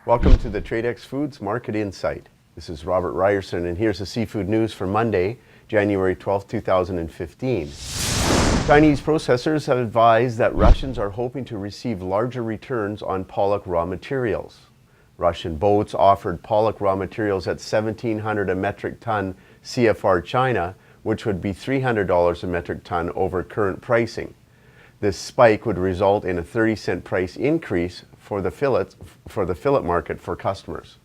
Welcome to the Tradex Foods Market Insight. This is Robert Ryerson, and here's the seafood news for Monday, January 12, 2015. Chinese processors have advised that Russians are hoping to receive larger returns on Pollock raw materials. Russian boats offered Pollock raw materials at $1,700 a metric ton CFR China, which would be $300 a metric ton over current pricing. This spike would result in a 30-cent price increase for the fillet market for customers.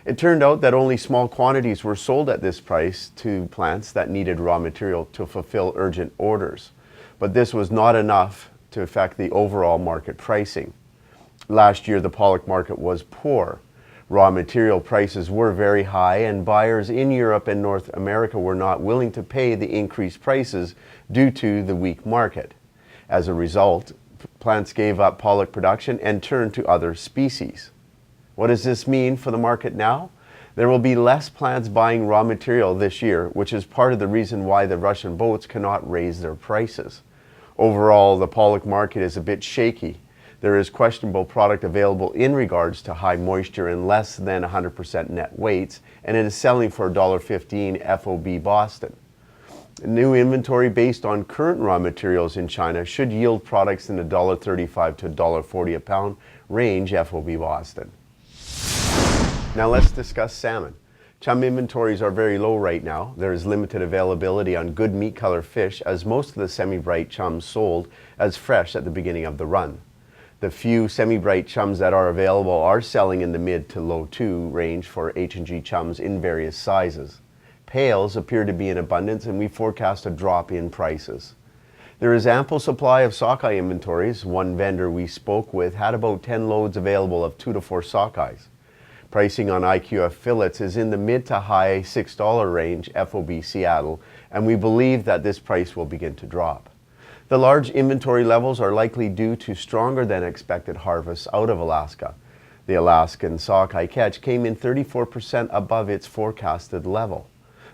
It turned out that only small quantities were sold at this price to plants that needed raw material to fulfill urgent orders. But this was not enough to affect the overall market pricing. Last year, the Pollock market was poor. Raw material prices were very high, and buyers in Europe and North America were not willing to pay the increased prices due to the weak market. As a result, plants gave up Pollock production and turned to other species. What does this mean for the market now? There will be less plants buying raw material this year, which is part of the reason why the Russian boats cannot raise their prices. Overall, the Pollock market is a bit shaky. There is questionable product available in regards to high moisture and less than 100% net weights, and it is selling for $1.15 FOB Boston. New inventory based on current raw materials in China should yield products in the $1.35 to $1.40 a pound range FOB Boston. Now let's discuss salmon. Chum inventories are very low right now. There is limited availability on good meat color fish, as most of the semi-bright chums sold as fresh at the beginning of the run. The few semi-bright chums that are available are selling in the mid to low 2 range for H&G chums in various sizes. Pails appear to be in abundance, and we forecast a drop in prices. There is ample supply of sockeye inventories. One vendor we spoke with had about 10 loads available of 2 to 4 sockeyes. Pricing on IQF fillets is in the mid to high $6 range FOB Seattle, and we believe that this price will begin to drop. The large inventory levels are likely due to stronger than expected harvests out of Alaska. The Alaskan sockeye catch came in 34% above its forecasted level.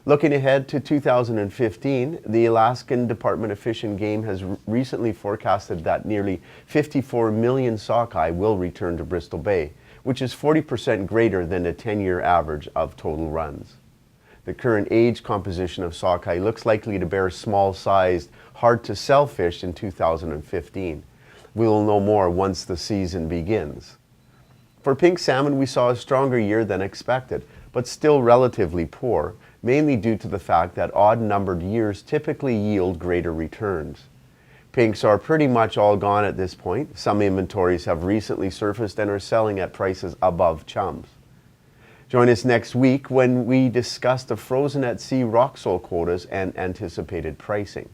Looking ahead to 2015, the Alaskan Department of Fish and Game has recently forecasted that nearly 54 million sockeye will return to Bristol Bay, which is 40% greater than the 10-year average of total runs. The current age composition of sockeye looks likely to bear small-sized, hard-to-sell fish in 2015. We will know more once the season begins. For pink salmon, we saw a stronger year than expected, but still relatively poor, mainly due to the fact that odd-numbered years typically yield greater returns. Pinks are pretty much all gone at this point. Some inventories have recently surfaced and are selling at prices above chums. Join us next week when we discuss the frozen at sea rock sole quotas and anticipated pricing.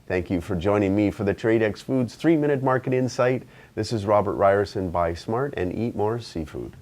Thank you for joining me for the Tradex Foods 3-Minute Market Insight. This is Robert Ryerson. Buy smart and eat more seafood.